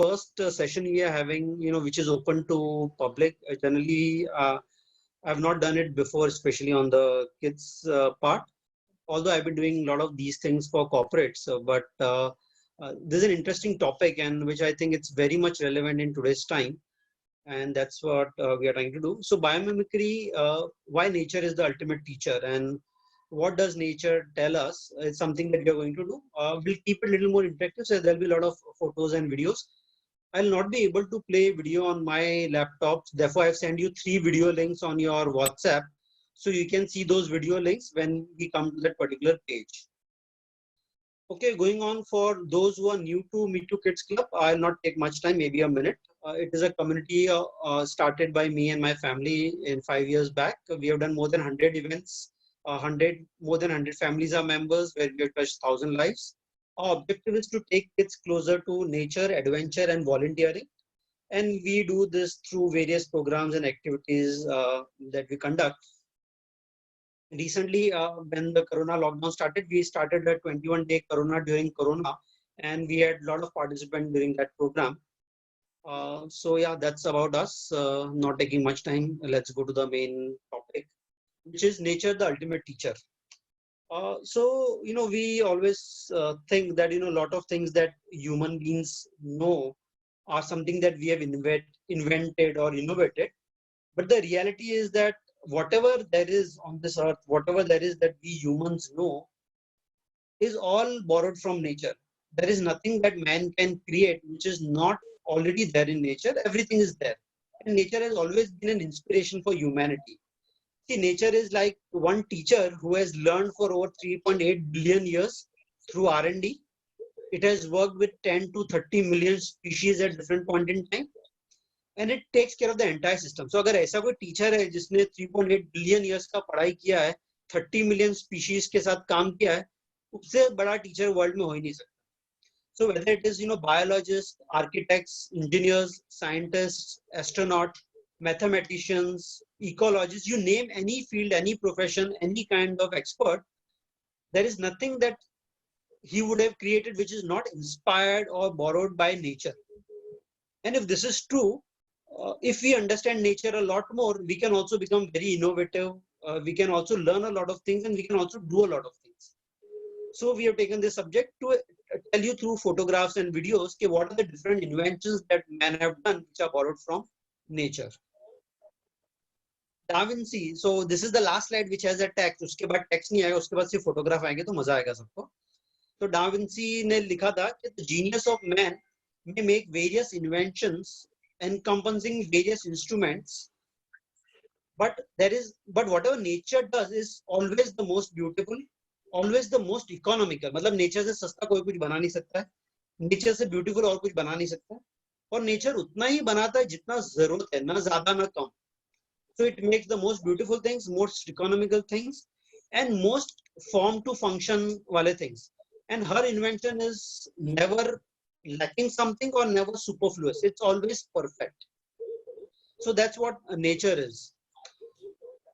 first session we are having, which is open to public. Generally, I've not done it before, especially on the kids part. Although I've been doing a lot of these things for corporates, but this is an interesting topic, and which I think it's very much relevant in today's time, and that's what we are trying to do. So biomimicry, why nature is the ultimate teacher, and what does nature tell us? It's something that we are going to do. We'll keep it a little more interactive, so there'll be a lot of photos and videos. I'll not be able to play video on my laptop. Therefore, I've sent you 3 video links on your WhatsApp. So you can see those video links when we come to that particular page. Okay, going on, for those who are new to Me2 Kids Club, I'll not take much time, maybe a minute. It is a community started by me and my family in 5 years back. We have done more than 100 events, more than 100 families are members, where we have touched 1,000 lives. Our objective is to take kids closer to nature, adventure, and volunteering. And we do this through various programs and activities that we conduct. Recently, when the Corona lockdown started, we started a 21-day Corona during Corona, and we had a lot of participants during that program. So yeah, that's about us. Not taking much time. Let's go to the main topic, which is nature, the ultimate teacher. So, we always think that, a lot of things that human beings know are something that we have invented or innovated. But the reality is that whatever there is on this earth, whatever there is that we humans know, is all borrowed from nature. There is nothing that man can create which is not already there in nature. Everything is there. And nature has always been an inspiration for humanity. See, nature is like one teacher who has learned for over 3.8 billion years through R&D. It has worked with 10 to 30 million species at different point in time. And it takes care of the entire system. So अगर ऐसा कोई teacher है जिसने 3.8 billion years का पढ़ाई किया है, 30 million species के साथ काम किया है, उससे बड़ा टीचर वर्ल्ड में हो ही नहीं सकता. So whether it is, biologists, architects, engineers, scientists, astronauts, mathematicians, ecologists, you name any field, any profession, any kind of expert, there is nothing that he would have created which is not inspired or borrowed by nature. And if this is true, if we understand nature a lot more, we can also become very innovative. We can also learn a lot of things, and we can also do a lot of things. So we have taken this subject to tell you through photographs and videos what are the different inventions that man have done which are borrowed from nature. Da Vinci. So this is the last slide which has a text. उसके बाद text नहीं आएगा, उसके बाद सिर्फ photograph आएंगे तो मजा आएगा सबको. तो Da Vinci ने लिखा था कि the genius of man may make various inventions encompassing various instruments, but whatever nature does is always the most beautiful, always the most economical. मतलब nature से सस्ता कोई कुछ बना नहीं सकता है, nature से beautiful और कुछ बना नहीं सकता है, और nature उतना ही बनाता है जितना जरूरत है, ना ज्यादा ना कम. So it makes the most beautiful things, most economical things, and most form to function wale things. And her invention is never lacking something or never superfluous. It's always perfect. So that's what nature is.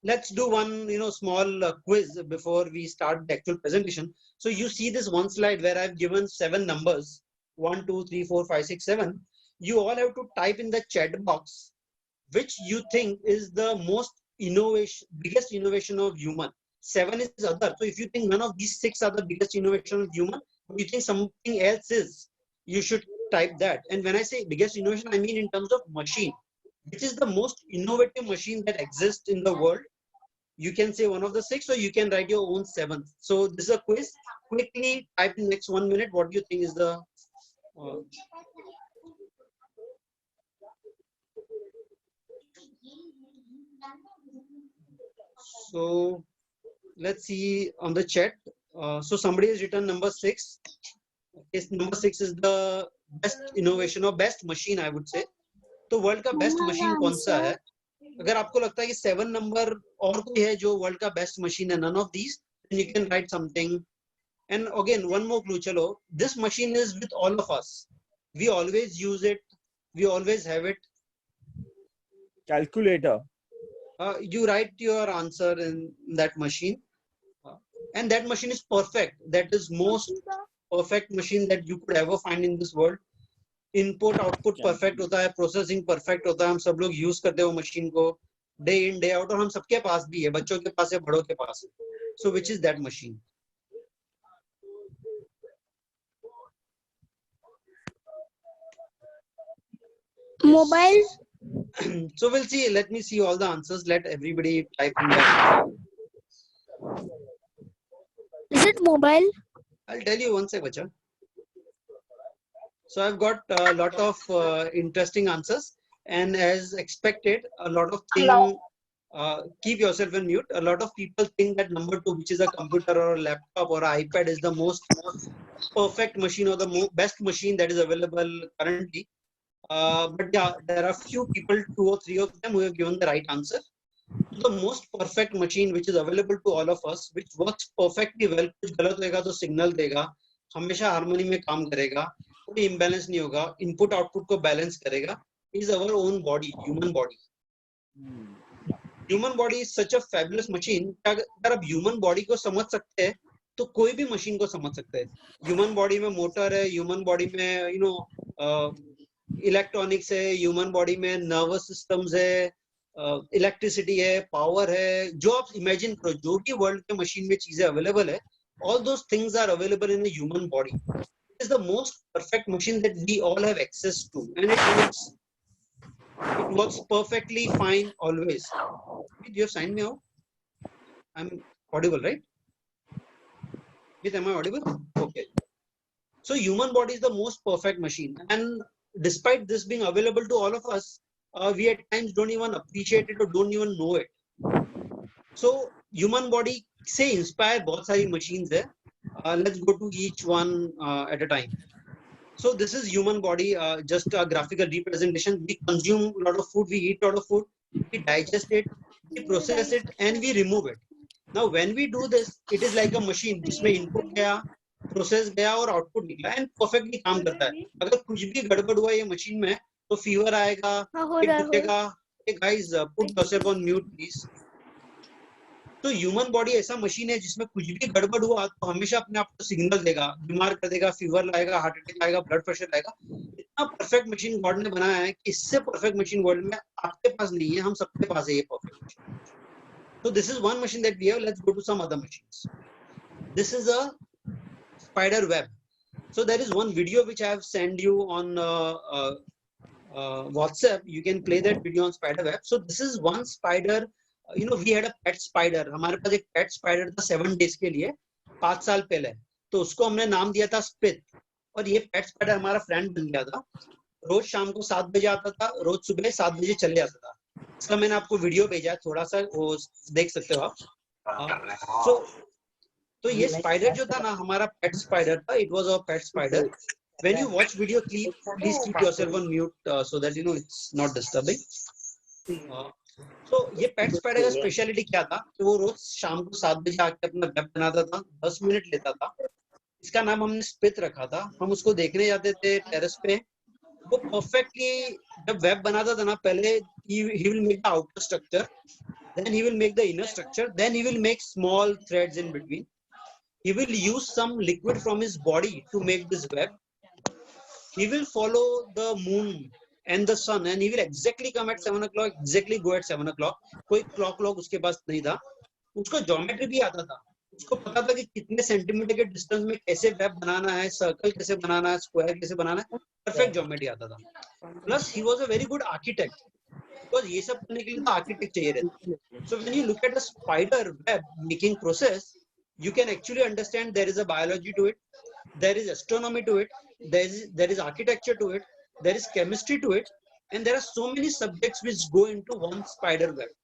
Let's do one, small quiz before we start the actual presentation. So you see this one slide where I've given 7 numbers, 1, 2, 3, 4, 5, 6, 7. You all have to type in the chat box which you think is the biggest innovation of human. 7 is other. So if you think none of these 6 are the biggest innovation of human, but you think something else is, you should type that. And when I say biggest innovation, I mean in terms of machine, which is the most innovative machine that exists in the world. You can say one of the 6, or you can write your own 7th. So this is a quiz. Quickly type in next 1 minute what do you think is the so let's see on the chat. So somebody has written number 6. Okay, number 6 is the best innovation or best machine, I would say. तो world का best machine कौन सा है? अगर आपको लगता है कि 7 नंबर और कोई है जो वर्ल्ड का बेस्ट मशीन है, none of these, then you can write something. And again, one more clue, chalo. This machine is with all of us. We always use it. We always have it. Calculator. You write your answer in that machine, and that machine is perfect. That is most perfect machine that you could ever find in this world. Input output perfect होता है, processing perfect होता है, हम सब लोग use करते हैं वो मशीन को डे इन डे आउट, और हम सबके पास भी है, बच्चों के पास है, बड़ों के पास है. So which is that machine? Mobile. So we'll see. Let me see all the answers. Let everybody type in that. Is it mobile? I'll tell you one sec, bacha. So I've got a lot of interesting answers, and as expected, a lot of things. Keep yourself in mute. A lot of people think that number 2, which is a computer or a laptop or an iPad, is the most perfect machine or the best machine that is available currently. But yeah, there are few people, 2 or 3 of them, who have given the right answer. The most perfect machine which is available to all of us, which works perfectly well, कुछ गलत होगा तो signal देगा, हमेशा harmony में काम करेगा, कोई इम्बैलेंस नहीं होगा, इनपुट आउटपुट को बैलेंस करेगा, is our own body, human body. Human body is such a fabulous machine. अगर आप human body को समझ सकते हैं तो कोई भी मशीन को समझ सकते हैं. Human body में मोटर है, human body में इलेक्ट्रॉनिक्स है, ह्यूमन बॉडी में नर्वस सिस्टम्स है, इलेक्ट्रिसिटी है, पावर है, जो आप इमेजिन करो, जो भी वर्ल्ड के मशीन में चीजें अवेलेबल है, all those things are available in a human body. It is the most perfect machine that we all have access to, and it works perfectly fine always. You have signed me out? I'm audible, right? Am I audible? Okay. So human body is the most perfect machine, and despite this being available to all of us, we at times don't even appreciate it or don't even know it. So human body से inspire बहुत सारी machines है. Let's go to each one at a time. So this is human body, just a graphical representation. We consume a lot of food, we eat a lot of food, we digest it, we process it, and we remove it. Now when we do this, it is like a machine जिसमें input गया, process गया और output निकला, and perfectly काम करता है. अगर कुछ भी गड़बड़ हुआ ये मशीन में तो फीवर आएगा, ये टूटेगा. Guys put yourself on mute please. तो ह्यूमन बॉडी ऐसा मशीन है जिसमें कुछ भी गड़बड़ हुआ तो हमेशा अपने आप को सिग्नल देगा, बीमार कर देगा, फीवर लाएगा, हार्ट अटैक आएगा, ब्लड प्रेशर आएगा. इतना परफेक्ट मशीन गॉड ने बनाया है कि इससे परफेक्ट मशीन वर्ल्ड में आपके पास नहीं है, हम सबके पास है ये perfect machine. So this is one machine that we have. Let's go to some other machines. This is a spider web. So there is one video which I have sent you on WhatsApp. You can play that video on spider web. So this is one spider. We had a pet spider. हमारे पास एक pet spider था 7 days के लिए 5 साल पहले. तो उसको हमने नाम दिया था स्पिथ. और ये pet spider हमारा फ्रेंड बन गया था. रोज शाम को 7 बजे आता था, रोज सुबह 7 बजे चले जाता था. इसका मैंने आपको वीडियो भेजा है, थोड़ा सा वो देख सकते हो आप. तो ये स्पाइडर जो था ना, हमारा पेट स्पाइडर था. It was a pet spider. When you watch video please keep yourself on mute so that it's not disturbing. तो ये पेट स्पाइडर का स्पेशलिटी क्या था कि वो रोज शाम को 7 बजे आके अपना वेब बनाता था, 10 मिनट लेता था. इसका नाम हमने स्पिथ रखा था. हम उसको देखने जाते थे टेरेस पे. वो परफेक्टली जब वेब बनाता था ना, पहले he will make the outer structure, then he will make the inner structure, then he will make small threads in between. He will use some liquid from his body to make this web. He will follow the moon and the sun, and he will exactly come at 7 o'clock, exactly go at 7 o'clock. कोई clock उसके पास नहीं था. उसको geometry भी आता था. उसको पता था कि कितने सेंटीमीटर के डिस्टेंस में कैसे वेब बनाना है, सर्कल कैसे बनाना है, स्क्वायर कैसे बनाना है. परफेक्ट ज्योमेट्री आता था. Plus he was a very good architect, because ये सब करने के लिए तो आर्किटेक्ट चाहिए रहता. So when you look at a spider web making process, you can actually understand there is a biology to it, there is astronomy to it, there is architecture to it, there is chemistry to it, and there are so many subjects which go into one spider web.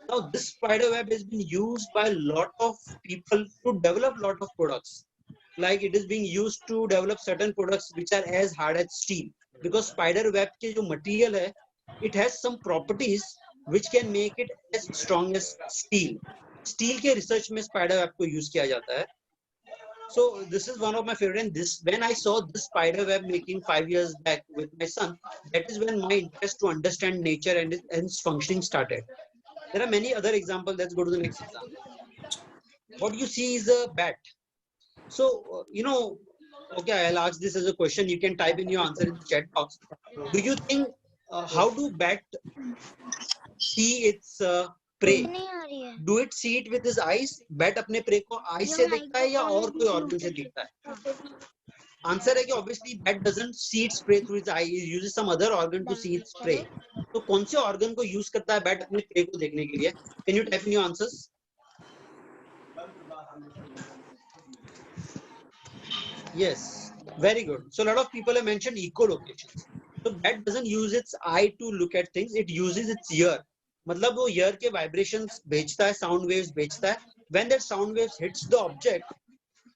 Now this spider web has been used by a lot of people to develop a lot of products. Like it is being used to develop certain products which are as hard as steel, because spider web के जो material है, it has some properties which can make it as strong as steel. Steel के research में spider web को use किया जाता है. So this is one of my favorite, and this when I saw this spider web making 5 years back with my son, that is when my interest to understand nature and its functioning started. There are many other examples. Let's go to the next example. What you see is a bat. So Okay, I'll ask this as a question. You can type in your answer in the chat box. Do you think how do bat see its prey? Do it see it with his eyes? Bat अपने prey को eyes से देखता है या और कोई organ से देखता है? Answer है कि obviously bat doesn't see its prey through its eye. It uses some other organ to see its prey. तो कौन से organ को use करता है bat अपने prey को देखने के लिए? Can you type in your answers? Yes, very good. So a lot of people have mentioned echolocations. So bat doesn't use its eye to look at things. It uses its ear. मतलब वो ear के vibrations भेजता है, sound waves भेजता है. When that sound waves hits the object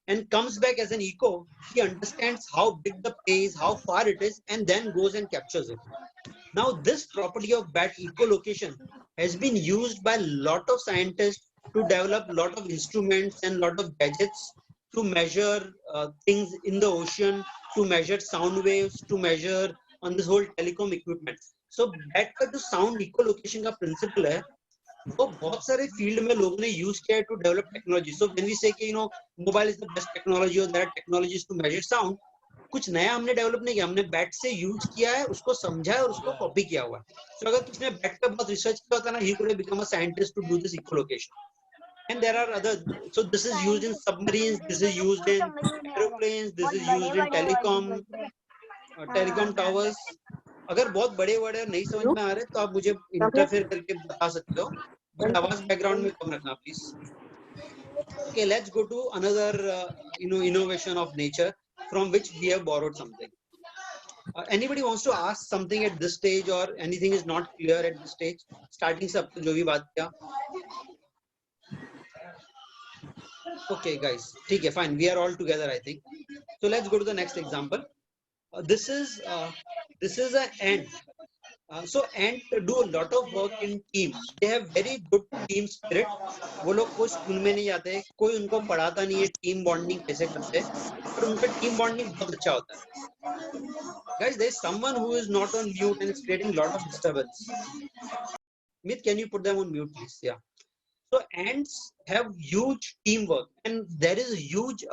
and comes back as an echo, he understands how big the prey is, how far it is, and then goes and captures it. Now, this property of bat echolocation has been used by a lot of scientists to develop a lot of instruments and a lot of gadgets to measure things in the ocean, to measure sound waves, to measure on this whole telecom equipment. So, bat का जो sound echolocation का principle है, वो बहुत सारे field में लोगों ने यूज किया है to develop technology. So when we say कि mobile is the best technology और there are technologies to measure sound, कुछ नया हमने डेवलप नहीं किया, हमने बैट से यूज किया है, उसको समझा है और उसको कॉपी किया हुआ है. सो अगर किसी ने बैट पे बहुत रिसर्च किया होता ना, he could have become a scientist to do this echolocation. And there are other, so this is used in submarines, this is used in aeroplanes, this is used in telecom towers. अगर बहुत बड़े word नहीं समझ में आ रहे तो आप मुझे इंटरफेयर करके बता सकते हो, बट आवाज बैकग्राउंड में कम रखना please. Okay, let's go to another innovation of nature from which we have borrowed something. Anybody wants to ask something at this stage or anything is not clear at this stage? Starting से अब तक जो भी बात किया. Okay guys, ठीक है, fine, we are all together I think. So let's go to the next example. This is an ant. So ant do a lot of work in team. They have very good team spirit. वो लोग कोई school में नहीं जाते, कोई उनको पढ़ाता नहीं है टीम बॉन्डिंग कैसे करते हैं, पर उनका टीम बॉन्डिंग बहुत अच्छा होता है. Guys, there is someone who is not on mute and it's creating a lot of disturbance. Meet, can you put them on mute please? Yeah. So ants have huge teamwork, and there is a huge,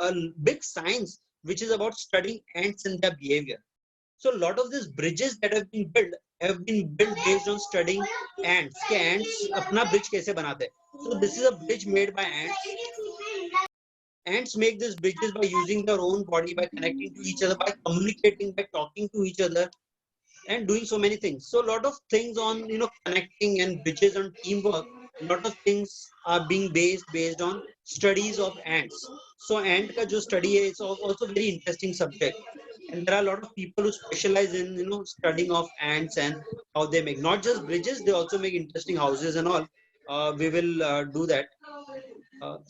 big science which is about studying ants and their behavior. So a lot of these bridges that have been built based on studying ants. कि ants अपना bridge कैसे बनाते हैं. So this is a bridge made by ants. Ants make these bridges by using their own body, by connecting to each other, by communicating, by talking to each other, and doing so many things. So a lot of things on connecting and bridges on teamwork. A lot of things are being based on studies of ants. So ant ka jo study hai, it's also very interesting subject. And there are a lot of people who specialize in studying of ants and how they make not just bridges, they also make interesting houses and all. We will do that.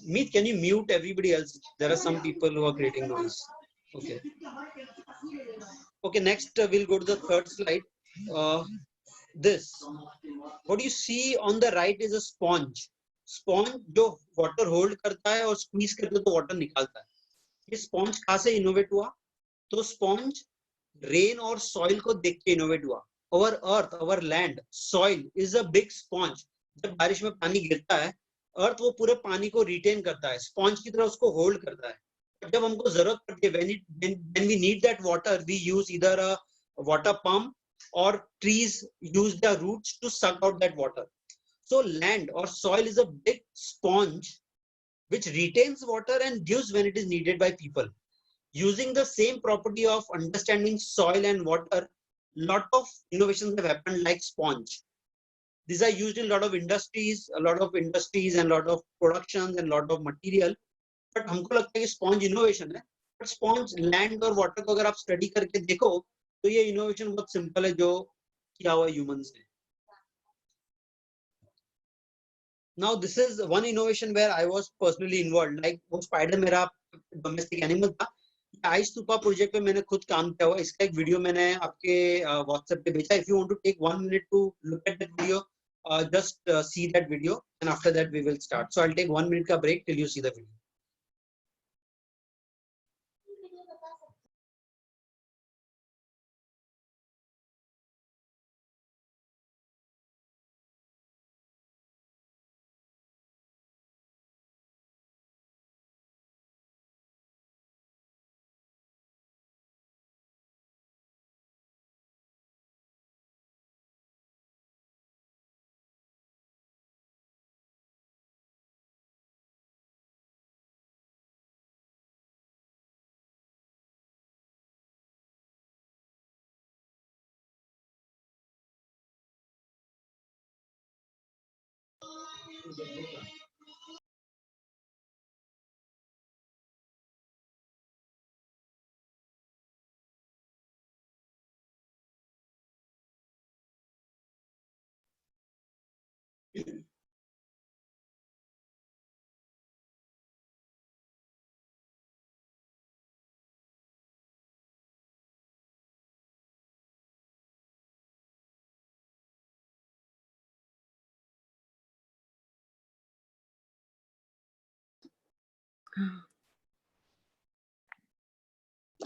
Meet, can you mute everybody else? There are some people who are creating noise. Okay. Okay, next we'll go to the third slide. This, what you see on the right is a sponge. Sponge जो water hold करता है और squeeze करके तो water निकालता है. ये sponge कहाँ से innovate हुआ? तो sponge rain और soil को देख के innovate हुआ. Our earth, our land, soil is a big sponge. जब बारिश में पानी गिरता है, earth वो पूरे पानी को retain करता है, sponge की तरह उसको hold करता है. जब हमको जरूरत पड़ती है, when we need that water, we use either a water pump or trees use their roots to suck out that water. So land or soil is a big sponge which retains water and gives when it is needed by people. Using the same property of understanding soil and water, lot of innovations have happened like sponge. These are used in a lot of industries and lot of productions and lot of material. But हमको लगता है कि sponge innovation है, but sponge land और water को अगर आप study करके देखो तो ये इनोवेशन बहुत सिंपल है जो किया हुआ ह्यूमंस ने. Now this is one innovation where I was personally involved. Like वो स्पाइडर मेरा डोमेस्टिक एनिमल था. आइस स्तूपा प्रोजेक्ट पे मैंने खुद काम किया हुआ. इसका एक वीडियो मैंने आपके व्हाट्सएप पे भेजा. If you want to take 1 minute to look at that video, just see that video and after that we will start. So I'll take 1 minute का break till you see the video.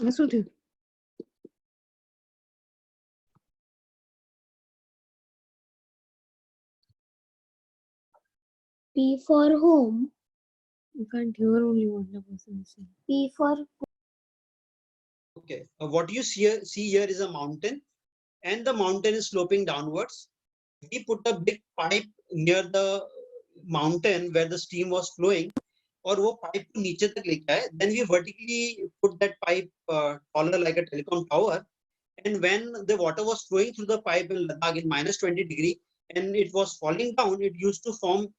असू दे. P for home. You can't hear only what the person is saying. P for Okay, what you see here is a mountain, and the mountain is sloping downwards. We put a big pipe near the mountain where the stream was flowing, और वो pipe को नीचे तक लेके आए. Then we vertically put that pipe taller like a telecom tower. And when the water was flowing through the pipe in Ladakh in -20 degree and it was falling down, it used to form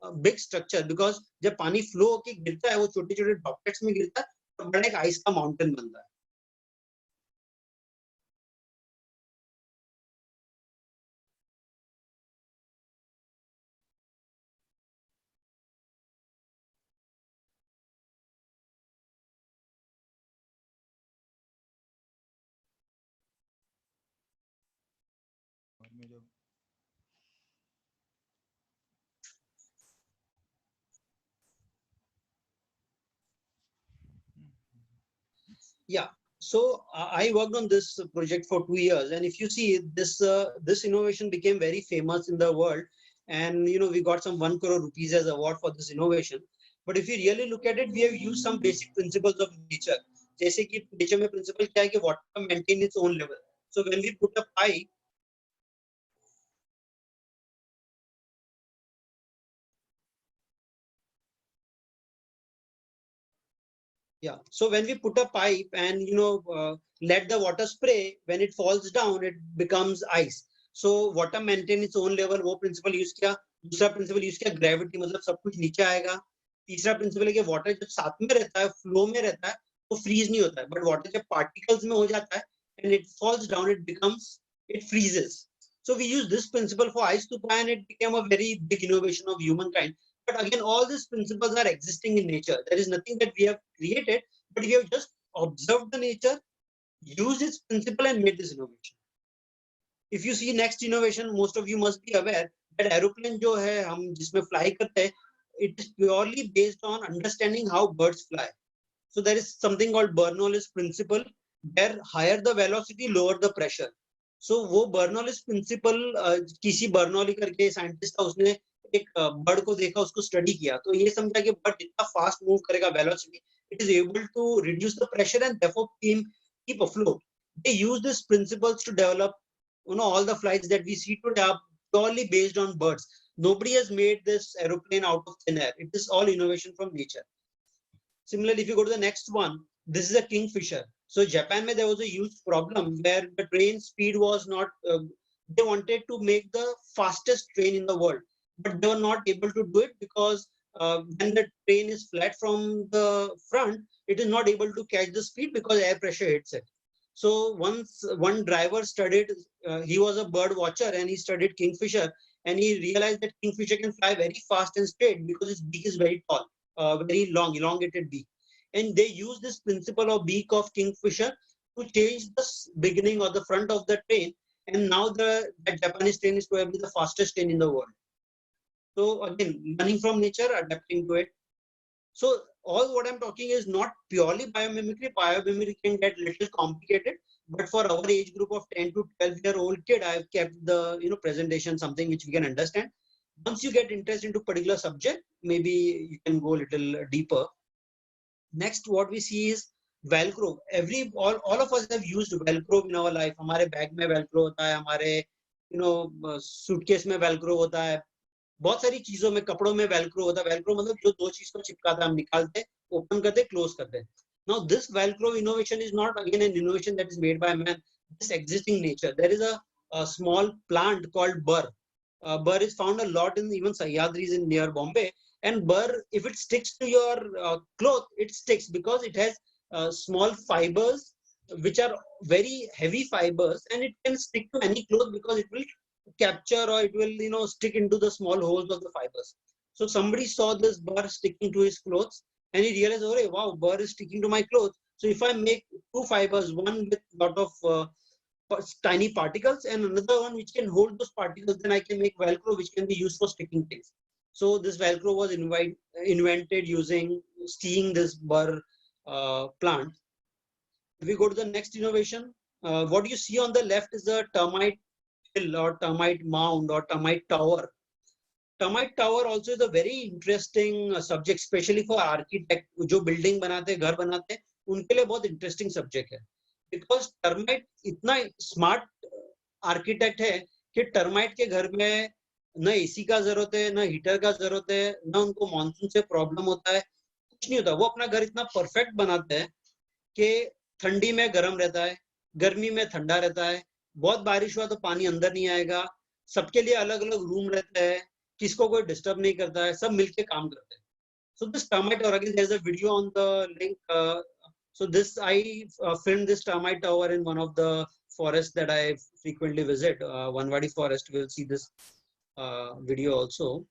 a big structure because जब पानी flow होके गिरता है वो छोटे छोटे droplets में गिरता है और बड़ा एक ice का mountain बनता है. Yeah, so I worked on this project for 2 years, and if you see this innovation became very famous in the world, and we got some 1 crore rupees as award for this innovation. But if you really look at it, we have used some basic principles of nature. जैसे कि nature में principle क्या है कि water maintain its own level. So when we put a pipe, yeah. So when we put a pipe and let the water spray, when it falls down, it becomes ice. So water maintain its own level. वो principle use किया. दूसरा principle use किया gravity, मतलब सब कुछ नीचे आएगा. तीसरा principle है कि water जब साथ में रहता है, flow में रहता है, तो freeze नहीं होता है. But water जब particles में हो जाता है and it falls down, it freezes. So we use this principle for ice to fly, and it became a very big innovation of humankind. But again, all these principles are existing in nature. There is nothing that we have created, but we have just observed the nature, used its principle, and made this innovation. If you see next innovation, most of you must be aware that aeroplane जो है हम जिसमें fly करते हैं, it is purely based on understanding how birds fly. So there is something called Bernoulli's principle, where higher the velocity, lower the pressure. So वो Bernoulli's principle किसी Bernoulli करके scientist था, उसने एक बर्ड को देखा, उसको स्टडी किया, तो ये समझा कि बर्ड जितना फास्ट मूव करेगा velocity, it is able to reduce the pressure and therefore keep afloat. They use these principles to develop, all the flights that we see today are purely based on birds. Nobody has made this aeroplane out of thin air. It is all innovation from nature. Similarly, if you go to the next one, this is a Kingfisher. So Japan, there was a huge problem where the train speed was not, they wanted to make the fastest train in the world, but they were not able to do it because when the train is flat from the front, it is not able to catch the speed because air pressure hits it. So once one driver studied, he was a bird watcher and he studied Kingfisher, and he realized that Kingfisher can fly very fast and straight because its beak is very tall. Very long, elongated beak. And they use this principle of beak of Kingfisher to change the beginning or the front of the train. And now the Japanese train is probably the fastest train in the world. So again, learning from nature, adapting to it. So all what I'm talking is not purely biomimicry. Biomimicry can get little complicated, but for our age group of 10 to 12-year-old kid, I've kept the presentation something which we can understand. Once you get interest into particular subject, maybe you can go a little deeper. Next, what we see is Velcro. All of us have used Velcro in our life. हमारे bag में Velcro होता है, हमारे suitcase में Velcro होता है, बहुत सारी चीजों में, कपड़ों में Velcro होता है. Velcro मतलब जो दो चीज को चिपकाता है, हम निकालते, open करते, close करते. Now this Velcro innovation is not again an innovation that is made by man. This existing nature. There is a small plant called burr. Burr is found a lot in even Sahyadris in near Bombay. And burr, if it sticks to your cloth, it sticks because it has small fibers which are very heavy fibers, and it can stick to any cloth because it will capture, or it will stick into the small holes of the fibers. So somebody saw this burr sticking to his clothes, and he realized, oh wow, burr is sticking to my clothes. So if I make two fibers, one with lot of tiny particles and another one which can hold those particles, then I can make Velcro, which can be used for sticking things. So this Velcro was invented using stealing this burr plant. If we go to the next innovation, what you see on the left is a termite hill or termite mound or termite tower. Termite tower also is a very interesting subject, especially for architect जो building बनाते घर बनाते उनके लिए बहुत interesting subject है, because termite इतना smart architect है कि termite के घर में न एसी का जरूरत है, न हीटर का जरूरत है, न उनको मॉनसून से प्रॉब्लम होता है, कुछ नहीं होता. वो अपना घर इतना परफेक्ट बनाते हैं कि ठंडी में गर्म रहता है, गर्मी में ठंडा रहता है, बहुत बारिश हुआ तो पानी अंदर नहीं आएगा, सबके लिए अलग अलग रूम रहता है, किसको कोई डिस्टर्ब नहीं करता है, सब मिलके काम करते हैं. So this termite tower, again there's a video on the link. So this I filmed this termite tower in one of the forests that I frequently visit, Vanwadi forest. We'll see this video also.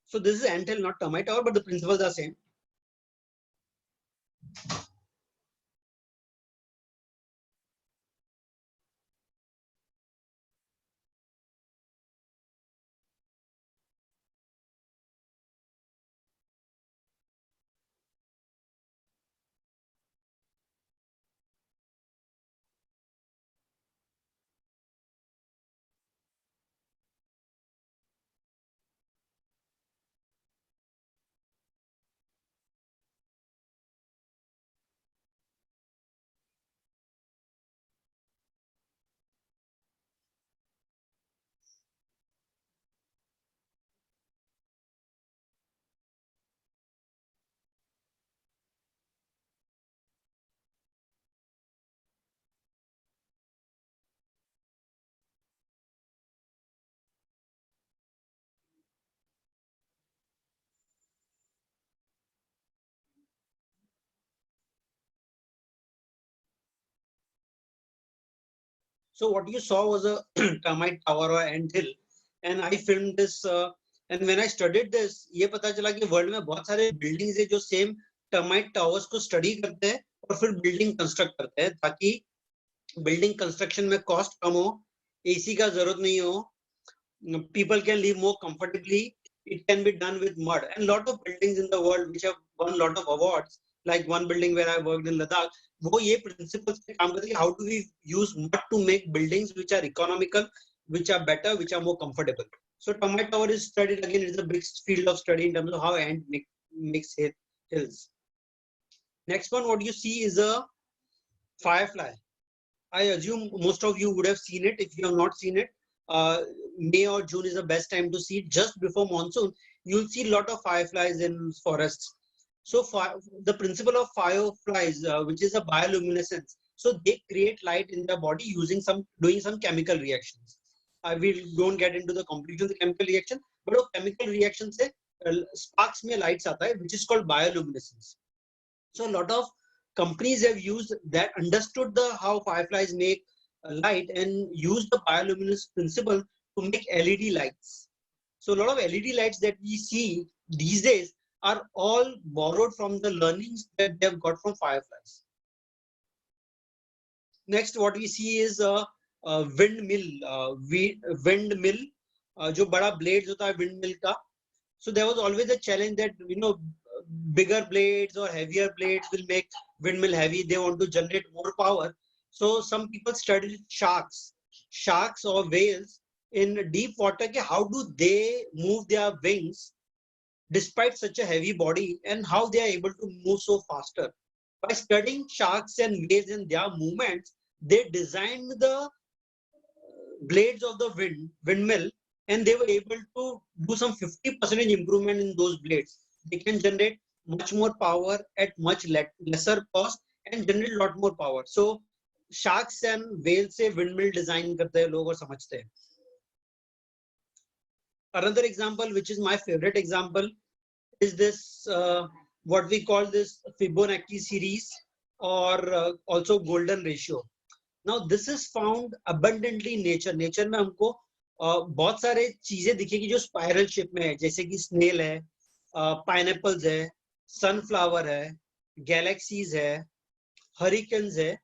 So this is anthill, not termite tower, but the principles are same. So what you saw was a termite tower or anthill, and I filmed this. And when I studied this, ये पता चला कि world में बहुत सारे buildings है जो same termite towers को स्टडी करते हैं और फिर बिल्डिंग कंस्ट्रक्ट करते हैं, ताकि बिल्डिंग कंस्ट्रक्शन में कॉस्ट कम हो, एसी का जरूरत नहीं हो, people can live more comfortably. It can be done with mud, and lot of buildings in the world which have won a lot of awards, like one building where I worked in Ladakh, वो ये principles पे काम करते हैं, how do we use mud to make buildings which are economical, which are better, which are more comfortable. So Termite Tower is studied, again, it's a big field of study in terms of how ant makes hills. Next one, what you see is a firefly. I assume most of you would have seen it. If you have not seen it, May or June is the best time to see it. Just before monsoon, you'll see a lot of fireflies in forests. So the principle of fireflies, which is a bioluminescence, so they create light in their body doing some chemical reactions. We don't get into the completion of the chemical reaction, but a chemical reaction से sparks में lights आता है, which is called bioluminescence. So a lot of companies have used that, understood how fireflies make light, and used the bioluminescence principle to make LED lights. So a lot of LED lights that we see these days are all borrowed from the learnings that they have got from fireflies. Next, what we see is a windmill. Windmill, जो बड़ा blades होता है windmill का. So there was always a challenge that bigger blades or heavier blades will make windmill heavy, they want to generate more power. So some people studied sharks or whales in deep water. How do they move their wings despite such a heavy body, and how they are able to move so faster? By studying sharks and whales and their movements, they designed the blades of the windmill, and they were able to do some 50% improvement in those blades. They can generate much more power at much lesser cost and generate a lot more power. So sharks and whales से windmill design करते हैं लोग और समझते हैं. Another example, which is my favorite example, is this what we call this Fibonacci series, or also golden ratio. Now this is found abundantly in nature में हमको बहुत सारे चीजें दिखेगी जो स्पाइरल शेप में है, जैसे कि स्नेल है, पाइनएप्पल्स है, सनफ्लावर है, गैलेक्सीज है, हरिकेन्स है.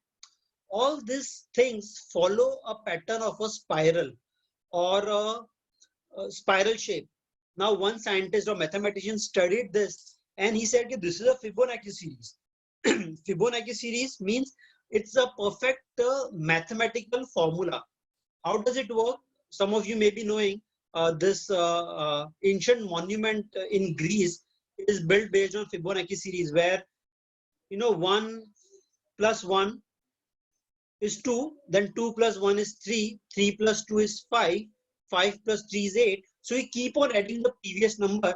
All these things follow a pattern of a spiral or a spiral shape. Now one scientist or mathematician studied this, and he said that this is a Fibonacci series. Fibonacci series means it's a perfect mathematical formula. How does it work? Some of you may be knowing this ancient monument in Greece is built based on Fibonacci series, where 1 plus 1 is 2, then 2 plus 1 is 3, 3 plus 2 is 5, 5 plus 3 is 8. So you keep on adding the previous number,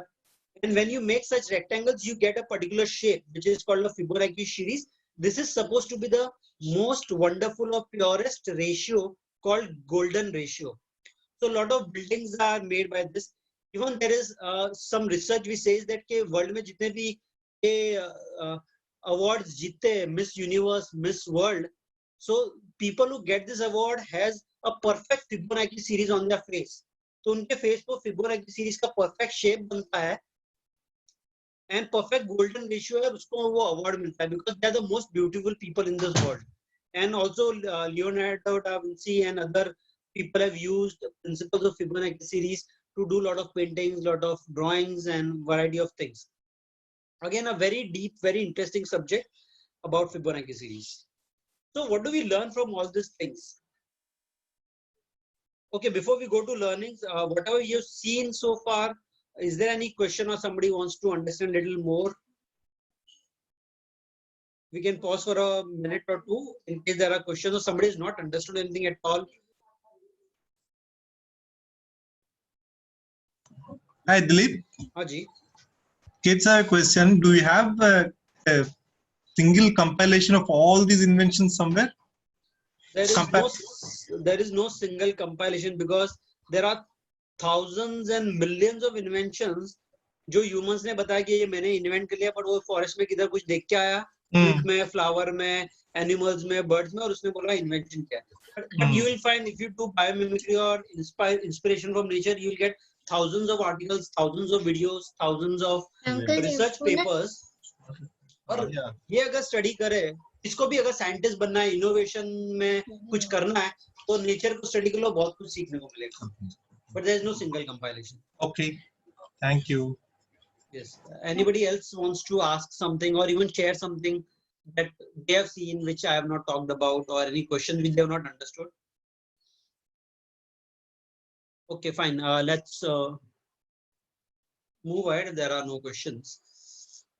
and when you make such rectangles, you get a particular shape, which is called a Fibonacci series. This is supposed to be the most wonderful or purest ratio called golden ratio. So a lot of buildings are made by this. Even there is some research which says that के world में जितने भी awards जीते, Miss Universe, Miss World, so people who get this award has a perfect Fibonacci series on their face. तो उनके face पर Fibonacci series का perfect shape बनता है, and perfect golden ratio है, उसको वो award मिलता है, because they are the most beautiful people in this world. And also Leonardo da Vinci and other people have used principles of Fibonacci series to do a lot of paintings, lot of drawings, and variety of things. Again, a very deep, very interesting subject about Fibonacci series. So what do we learn from all these things? Okay, before we go to learnings, whatever you've seen so far, is there any question or somebody wants to understand a little more? We can pause for a minute or two in case there are questions or somebody has not understood anything at all. Hi, Diiip. Haji. Kids have a question. Do you have a single compilation of all these inventions somewhere? There is no single compilation, because there are thousands and millions of inventions जो humans ने बताया कि ये मैंने invent कर लिया, but वो forest में किधर कुछ देख के आया, fruit में, flower में, animals में, birds में, और उसने बोला invention क्या है. But you will find, if you do biomimicry or inspiration from nature, you will get thousands of articles, thousands of videos, thousands of research papers. और ये अगर स्टडी करे, इसको भी अगर साइंटिस्ट बनना है, इनोवेशन में कुछ करना है, तो नेचर को स्टडी कर लो, बहुत कुछ सीखने को मिलेगा. But there is no single compilation. Okay, thank you. Yes. Anybody else wants to ask something or even share something that they have seen which I have not talked about, or any question which they have not understood? Okay, fine. Let's move ahead. There are no questions.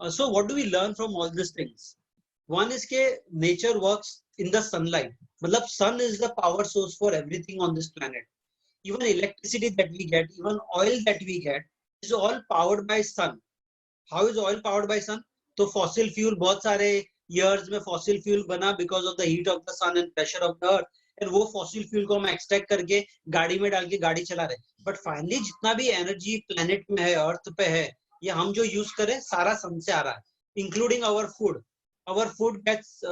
So what do we learn from all these things? One is that nature works in the sunlight. Matlab, sun is the power source for everything on this planet. Even electricity that we get, even oil that we get, is all powered by sun. How is oil powered by sun? So fossil fuel, बहुत सारे years में fossil fuel बना because of the heat of the sun and pressure of the earth. And वो fossil fuel को हम extract करके गाड़ी में डाल के गाड़ी चला रहे. But finally जितना भी energy planet में है, earth पे है, ये हम जो use करें सारा sun से आ रहा है, including our food. Our food gets,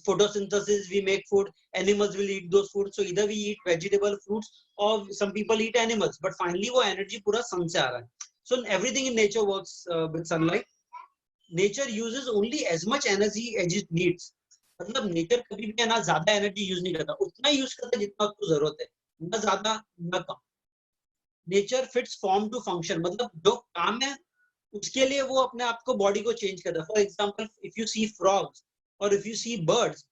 photosynthesis, we make food, animals will eat those food. So either we eat vegetable, fruits, or some people eat animals. But finally वो energy पूरा sun से आ रहा है. So everything in nature works with sunlight. Nature uses only as much energy as it needs. मतलब nature कभी भी ना ज़्यादा energy use नहीं करता, उतना ही use करता है जितना उसको ज़रूरत है, ना ज़्यादा ना कम. Nature fits form to function. मतलब जो काम है उसके लिए वो अपने आप को body को change करता है. For example, if you see frogs, or if you see birds,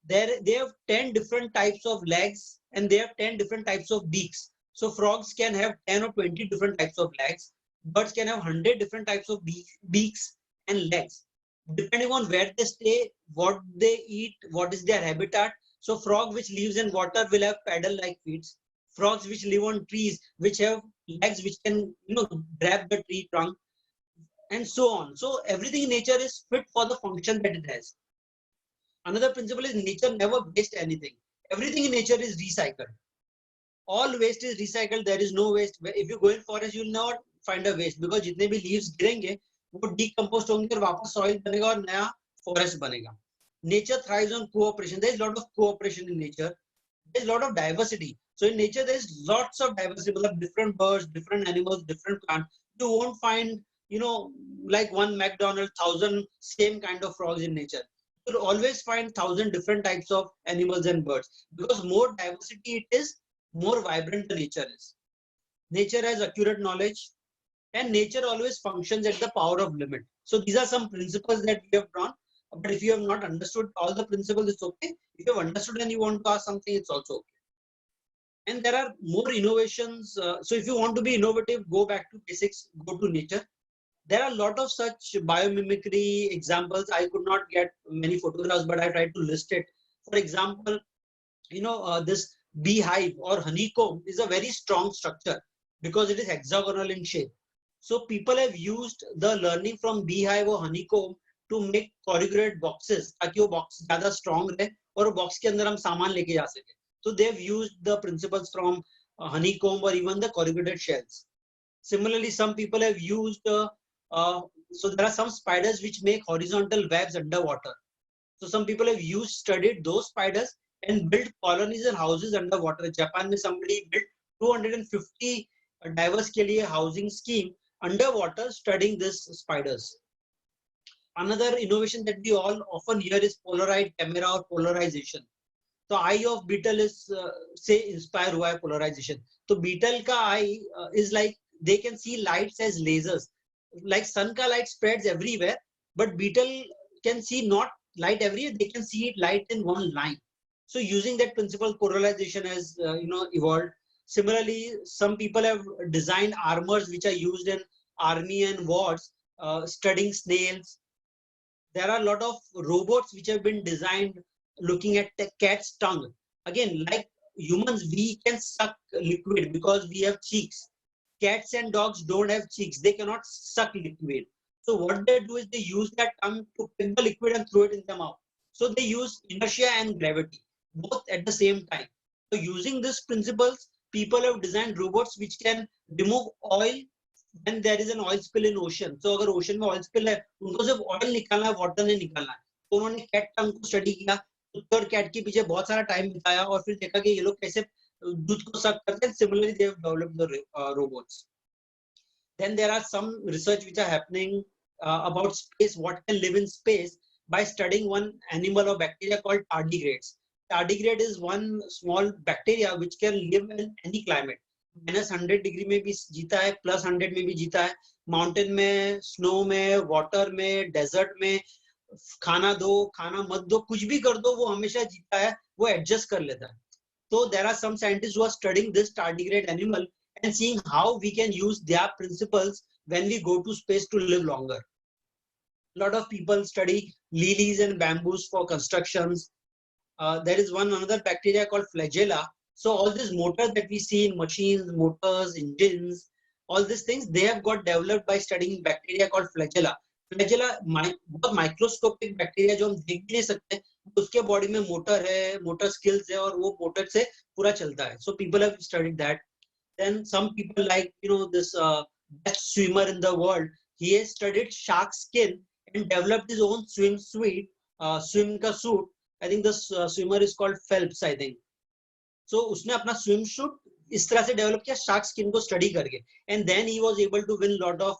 they have 10 different types of legs and they have 10 different types of beaks. So frogs can have 10 or 20 different types of legs. Birds can have 100 different types of beaks and legs, depending on where they stay, what they eat, what is their habitat. So frog which lives in water will have paddle-like feet. Frogs which live on trees, which have legs which can, grab the tree trunk, and so on. So everything in nature is fit for the function that it has. Another principle is nature never wastes anything. Everything in nature is recycled. All waste is recycled. There is no waste. If you go in forest, you will not find a waste, because जितने भी leaves गिरेंगे वो decomposed होंगे और वापस soil बनेगा और नया forest बनेगा. Nature thrives on cooperation. There is a lot of cooperation in nature. There is a lot of diversity. So in nature there is lots of diversity. Different birds, different animals, different plants. You won't find, like one McDonald's, 1,000 same kind of frogs in nature. You'll always find 1,000 different types of animals and birds, because more diversity it is, more vibrant the nature is. Nature has accurate knowledge, and nature always functions at the power of limit. So these are some principles that we have drawn. But if you have not understood all the principles, it's okay. If you have understood and you want to ask something, it's also okay. And there are more innovations. So if you want to be innovative, go back to basics, go to nature. There are a lot of such biomimicry examples. I could not get many photographs, but I tried to list it. For example, this beehive or honeycomb is a very strong structure because it is hexagonal in shape. So people have used the learning from beehive or honeycomb to make corrugated boxes, ताकि वो box ज़्यादा strong रहे और box के अंदर हम सामान लेके जा सके. So they've used the principles from honeycomb or even the corrugated shells. Similarly, some people have used, so there are some spiders which make horizontal webs underwater. So some people have studied those spiders and built colonies and houses underwater. Japan, somebody built 250 divers के लिए housing scheme underwater, studying these spiders. Another innovation that we all often hear is polarized camera or polarization. So eye of beetle is say inspired हुआ है polarization. So beetle का eye is like they can see lights as lasers. Like sun ka light spreads everywhere, but beetle can see not light everywhere. They can see it light in one line. So using that principle, polarization has evolved. Similarly, some people have designed armors which are used in army and wars, studying snails. There are a lot of robots which have been designed looking at the cat's tongue. Again, like humans, we can suck liquid because we have cheeks. Cats and dogs don't have cheeks. They cannot suck liquid. So what they do is they use their tongue to pick the liquid and throw it in the mouth. So they use inertia and gravity, both at the same time. So using these principles, people have designed robots which can remove oil when there is an oil spill in ocean. So अगर ocean में oil spill है, उनको सिर्फ oil निकालना है, water नहीं निकालना है. तो उन्होंने cat tongue को study किया, और cat के पीछे बहुत सारा time बिताया और फिर देखा कि ये लोग कैसे दूध को suck करते हैं. Similarly, they have developed the robots. Then there are some research which are happening about space, what can live in space, by studying one animal or bacteria called tardigrades. Tardigrade is one small bacteria which can live in any climate. -100 degree में भी जीता है, +100 में भी जीता है, mountain में, snow में, वाटर में, डेजर्ट में, खाना दो, खाना मत दो, कुछ भी कर दो, वो हमेशा जीता है, वो एडजस्ट कर लेता है. So there are some scientists who are studying this tardigrade animal and seeing how we can use their principles when we go to space to live longer. A lot of people study lilies and bamboos for constructions. There is another bacteria called flagella. So all this motor that we see in machines, motors, engines, all these things, they have got developed by studying bacteria called flagella. Flagella बहुत microscopic bacteria जो हम देख भी नहीं सकते, उसके body में motor है, motor skills है और वो motor से पूरा चलता है. So people have studied that. Then some people like this best swimmer in the world, he has studied shark skin and developed his own swim suit. I think the swimmer is called Phelps, I think. So उसने अपना swim suit इस तरह से develop किया shark skin को study करके, and then he was able to win lot of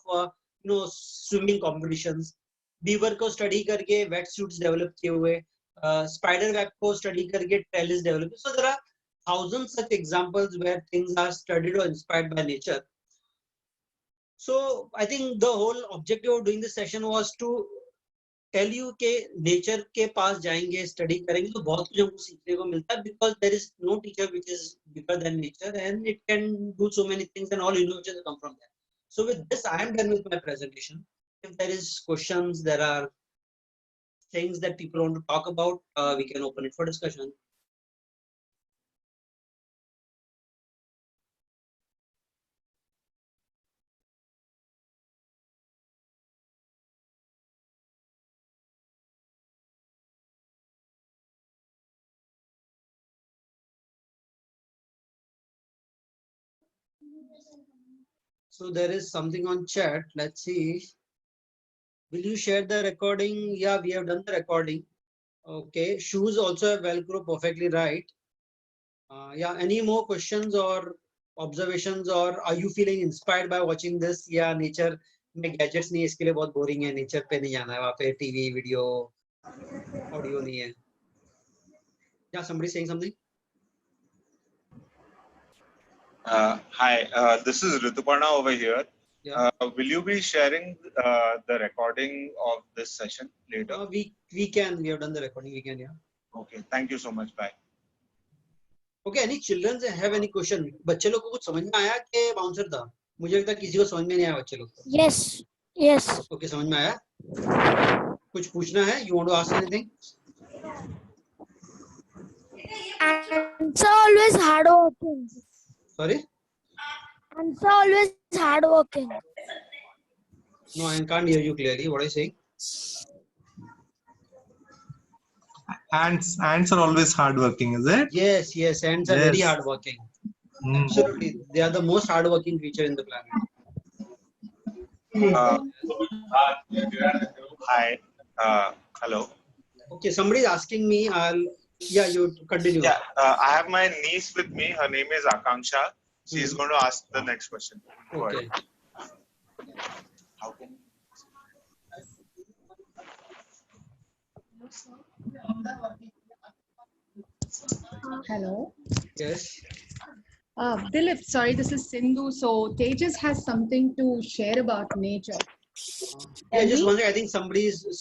swimming competitions. Beaver को study करके wetsuits develop किए हुए, spider web को study करके trellis develop. So there are thousands such examples where things are studied or inspired by nature. So I think the whole objective of doing this session was to tell you के नेचर के पास जाएंगे, study करेंगे तो बहुत कुछ हमको सीखने को मिलता है, because there is no teacher which is bigger than nature and it can do so many things and all innovations come from there. So with this, I am done with my presentation. If there is questions, there are things that people want to talk about, we can open it for discussion. So there is something on chat. Let's see. Will you share the recording? Yeah, we have done the recording. Okay. Shoes also have Velcro, perfectly right. Yeah. Any more questions or observations, or are you feeling inspired by watching this? Yeah, nature में gadgets नहीं है, इसके लिए बहुत boring है. Nature पे नहीं जाना है, वहाँ पे TV, video, audio नहीं है. Yeah, somebody saying something? Hi, this is Rituparna over here. Yeah. Will you be sharing the recording of this session later? We can. We have done the recording. We can. Yeah. Okay, thank you so much. Bye. Okay. Any children have any question? बच्चे लोग को कुछ समझ में आया कि bouncer था? मुझे लगता है किसी को समझ में नहीं आया बच्चे लोग को. Yes. Yes. Okay, समझ में आया? कुछ पूछना है? You want to ask anything? Answer always hardworking. Sorry? Answer always hardworking. No, I can't hear you clearly. What are you saying? Ants are always hardworking, is it? Yes, yes. Ants are Yes. very hardworking. Absolutely, they are the most hardworking creature in the planet. Hi. Hello. Okay, somebody is asking me. Yeah, you continue. Yeah, I have my niece with me. Her name is Akanksha. She's going to ask the next question. Go Okay. ahead. How can Hello. Yes. Diiip, sorry, this is Sindhu. So Tejas has something to share about nature. Yeah, just wondering. I think somebody was